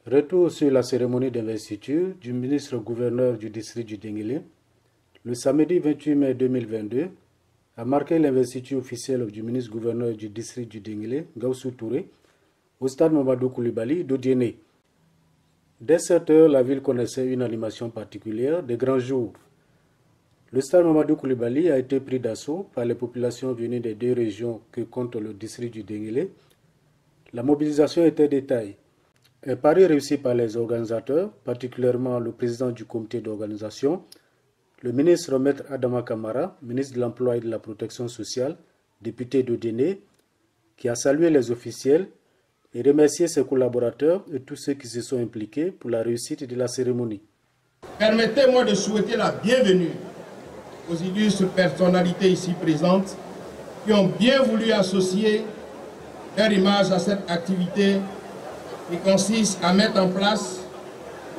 Retour sur la cérémonie d'investiture du ministre-gouverneur du district du Denguélé. Le samedi 28 mai 2022 a marqué l'investiture officielle du ministre-gouverneur du district du Denguélé, Gaussou Touré, au stade Mamadou Koulibaly d'Odiéné. Dès 7 heures, la ville connaissait une animation particulière des grands jours. Le stade Mamadou Koulibaly a été pris d'assaut par les populations venues des deux régions que compte le district du Denguélé. La mobilisation était de taille. Un pari réussi par les organisateurs, particulièrement le président du comité d'organisation, le ministre Maître Adama Kamara, ministre de l'Emploi et de la Protection sociale, député d'Odiéné, qui a salué les officiels et remercié ses collaborateurs et tous ceux qui se sont impliqués pour la réussite de la cérémonie. Permettez-moi de souhaiter la bienvenue aux illustres personnalités ici présentes qui ont bien voulu associer leur image à cette activité qui consiste à mettre en place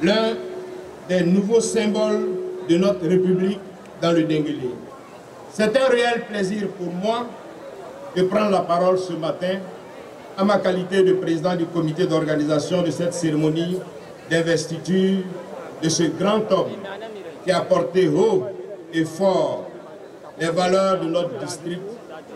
l'un des nouveaux symboles de notre République dans le Denguélé. C'est un réel plaisir pour moi de prendre la parole ce matin à ma qualité de président du comité d'organisation de cette cérémonie d'investiture de ce grand homme qui a porté haut et fort les valeurs de notre district.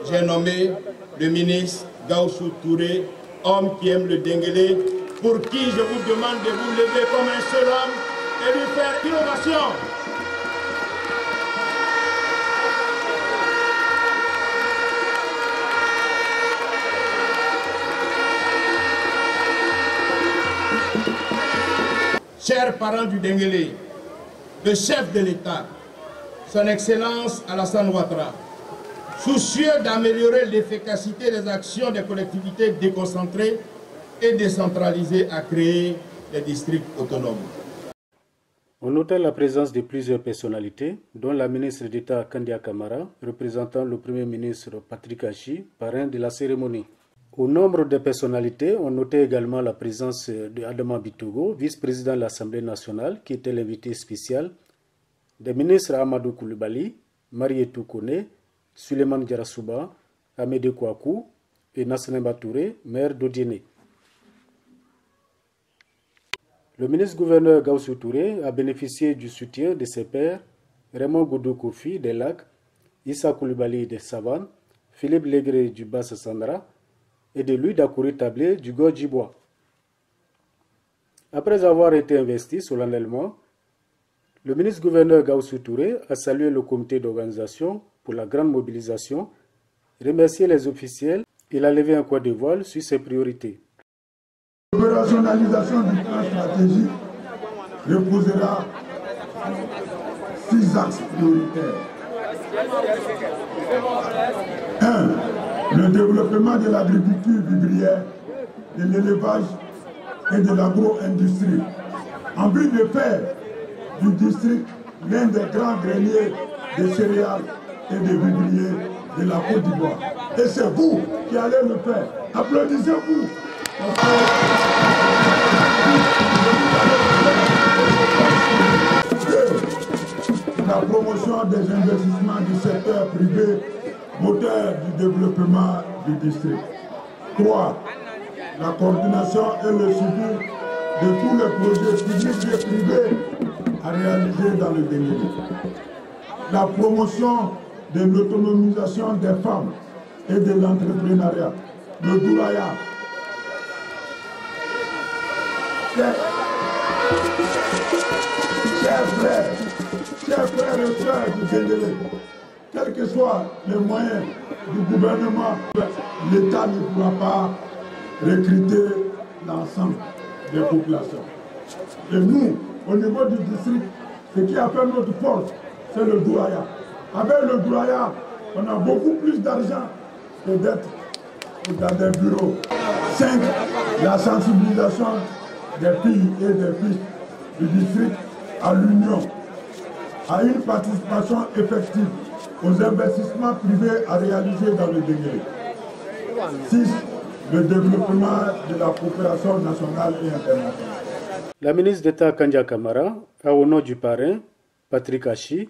J'ai nommé le ministre Gaussou Touré, homme qui aime le Denguélé, pour qui je vous demande de vous lever comme un seul homme et lui faire une ovation. Chers parents du Denguélé, le chef de l'État, son Excellence Alassane Ouattara, soucieux d'améliorer l'efficacité des actions des collectivités déconcentrées et décentralisées à créer des districts autonomes. On notait la présence de plusieurs personnalités, dont la ministre d'État Kandia Kamara, représentant le Premier ministre Patrick Achi, parrain de la cérémonie. Au nombre des personnalités, on notait également la présence de Adama Bitogo, vice-président de l'Assemblée nationale, qui était l'invité spécial, des ministres Amadou Koulibaly, Marietou Kone, Suleiman Diarasouba, Amédé Kouakou et Nassanemba Touré, maire d'Odiéné. Le ministre-gouverneur Gaussou Touré a bénéficié du soutien de ses pairs Raymond Goudou Kofi des Lacs, Issa Koulibaly des Savanes, Philippe Légré du Basse-Sandra et de Louis Dakouri Tablé du Gorgibois. Après avoir été investi solennellement, le ministre-gouverneur Gaussou Touré a salué le comité d'organisation pour la grande mobilisation, remercié les officiels et a levé un coin de voile sur ses priorités. L'opérationnalisation du plan stratégique reposera 6 axes prioritaires. 1. Le développement de l'agriculture vivrière, de l'élevage et de l'agro-industrie, en but de faire du district l'un des grands greniers de céréales et de vivriers de la Côte d'Ivoire. Et c'est vous qui allez le faire. Applaudissez-vous. La promotion des investissements du secteur privé, moteur du développement du district. 3. La coordination et le suivi de tous les projets publics et privés à réaliser dans le Denguélé. La promotion de l'autonomisation des femmes et de l'entrepreneuriat. Le Douraya. Chers frères et sœurs du Denguélé, quels que soient les moyens du gouvernement, l'État ne pourra pas recruter l'ensemble des populations. Et nous, au niveau du district, ce qui a fait notre force, c'est le Douraya. Avec le Douraya, on a beaucoup plus d'argent que d'être dans des bureaux. 5. La sensibilisation des filles et des fils du district à l'union, à une participation effective aux investissements privés à réaliser dans le Denguélé. 6. Le développement de la coopération nationale et internationale. La ministre d'État Kandia Kamara a, au nom du parrain, Patrick Achi,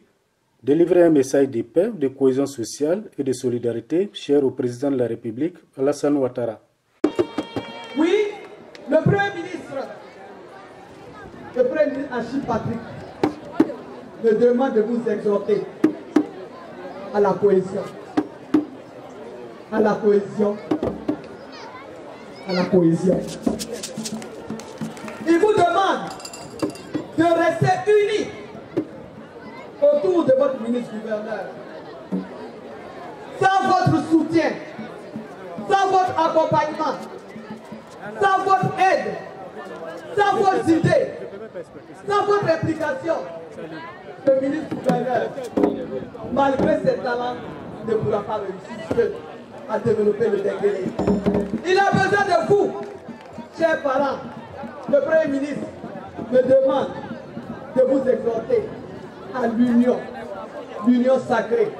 délivré un message de paix, de cohésion sociale et de solidarité cher au président de la République, Alassane Ouattara. Oui, le Premier ministre Achille Patrick me demande de vous exhorter à la cohésion. À la cohésion. À la cohésion. Il vous demande de rester unis autour de votre ministre-gouverneur. Sans votre soutien, sans votre accompagnement, sans votre aide, sans vos idées, sans votre implication, le ministre-gouverneur, malgré ses talents, ne pourra pas réussir à développer le Denguélé. Il a besoin de vous, chers parents. Le Premier ministre me demande de vous exhorter à l'union, l'union sacrée.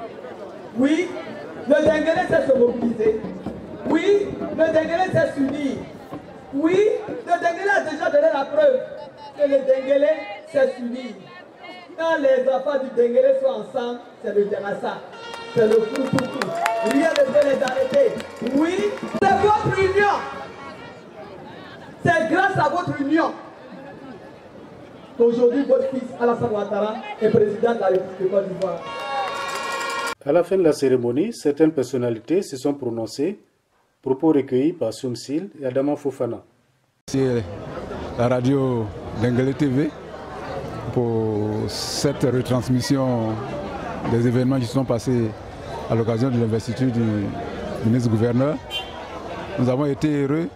Oui, le Denguélé sait se mobiliser. Oui, le Denguélé sait s'unir. Oui, le Denguélé a déjà donné la preuve que le Denguélé sait s'unir. Quand les enfants du Denguélé sont ensemble, c'est le Djanassa. C'est le fou. Rien ne peut les arrêter. Oui, c'est votre union. C'est grâce à votre union qu'aujourd'hui votre fils Alassane Ouattara est président de la République de Côte d'Ivoire. À la fin de la cérémonie, certaines personnalités se sont prononcées, propos recueillis par Soumsil et Adama Fofana. C'est la radio Denguélé TV pour cette retransmission des événements qui se sont passés à l'occasion de l'investiture du ministre-gouverneur. Nous avons été heureux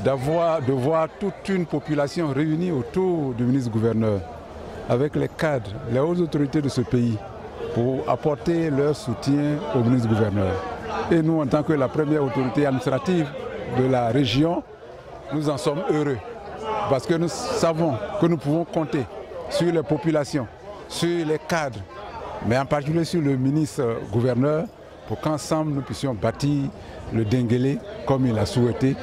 de voir toute une population réunie autour du ministre-gouverneur, avec les cadres, les hautes autorités de ce pays, pour apporter leur soutien au ministre-gouverneur. Et nous, en tant que la première autorité administrative de la région, nous en sommes heureux, parce que nous savons que nous pouvons compter sur les populations, sur les cadres, mais en particulier sur le ministre-gouverneur, pour qu'ensemble nous puissions bâtir le Denguélé comme il a souhaité,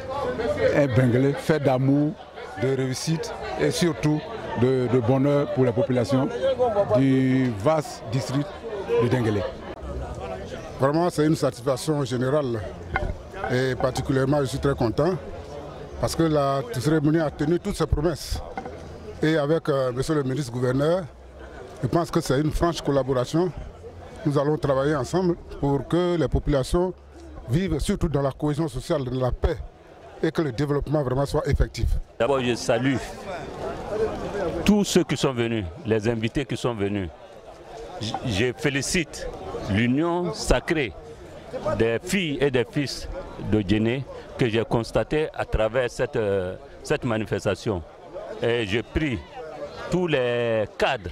un Denguélé fait d'amour, de réussite et surtout de bonheur pour la population du vaste district de Denguélé. Vraiment, c'est une satisfaction générale et particulièrement je suis très content parce que la cérémonie a tenu toutes ses promesses. Et avec monsieur le ministre-gouverneur, je pense que c'est une franche collaboration. Nous allons travailler ensemble pour que les populations vivent surtout dans la cohésion sociale, dans la paix et que le développement vraiment soit effectif. D'abord, je salue tous ceux qui sont venus, les invités qui sont venus. Je félicite l'union sacrée des filles et des fils de Djenné que j'ai constaté à travers cette manifestation. Et je prie tous les cadres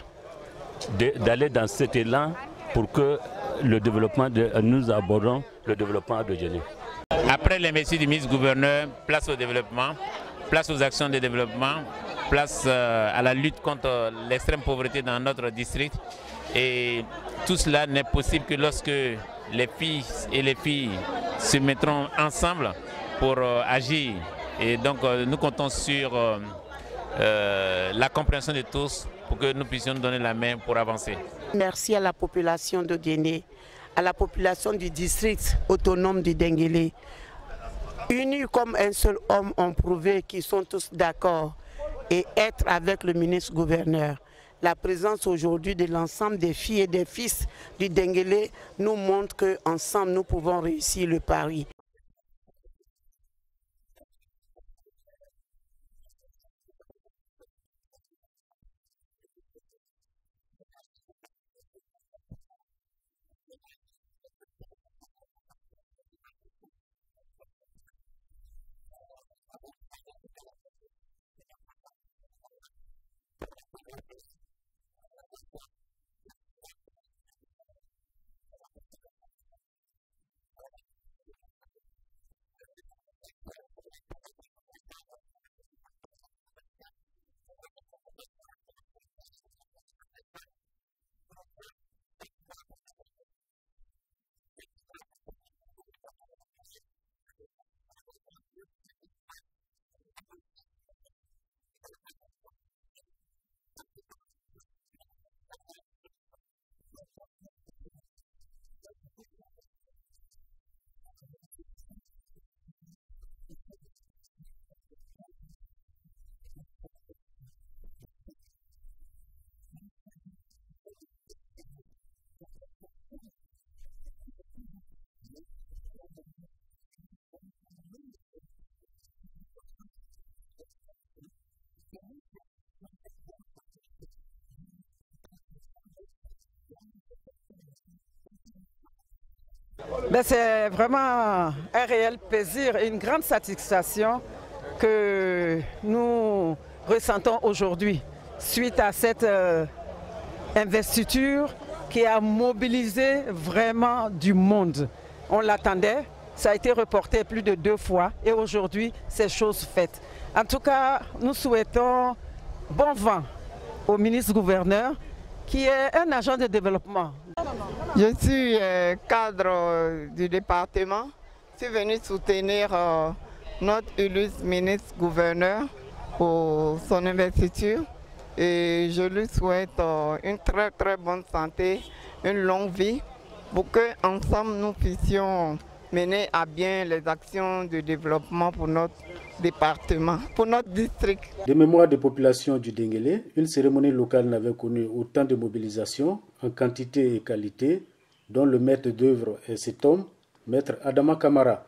d'aller dans cet élan pour que le développement nous abordons le développement de Djenné. Après l'investiture du ministre-gouverneur, place au développement, place aux actions de développement, place à la lutte contre l'extrême pauvreté dans notre district. Et tout cela n'est possible que lorsque les filles et les filles se mettront ensemble pour agir. Et donc nous comptons sur la compréhension de tous pour que nous puissions nous donner la main pour avancer. Merci à la population de Guinée, à la population du district autonome du Denguélé. Unis comme un seul homme, ont prouvé qu'ils sont tous d'accord et être avec le ministre-gouverneur. La présence aujourd'hui de l'ensemble des filles et des fils du Denguélé nous montre qu'ensemble nous pouvons réussir le pari. C'est vraiment un réel plaisir et une grande satisfaction que nous ressentons aujourd'hui suite à cette investiture qui a mobilisé vraiment du monde. On l'attendait, ça a été reporté plus de 2 fois et aujourd'hui c'est chose faite. En tout cas, nous souhaitons bon vent au ministre-gouverneur qui est un agent de développement. Je suis cadre du département. Je suis venu soutenir notre illustre ministre-gouverneur pour son investiture et je lui souhaite une très bonne santé, une longue vie pour qu'ensemble nous puissions mener à bien les actions de développement pour notre département, pour notre district. De mémoire des populations du Denguélé, une cérémonie locale n'avait connu autant de mobilisation en quantité et qualité, dont le maître d'œuvre est cet homme, maître Adama Kamara.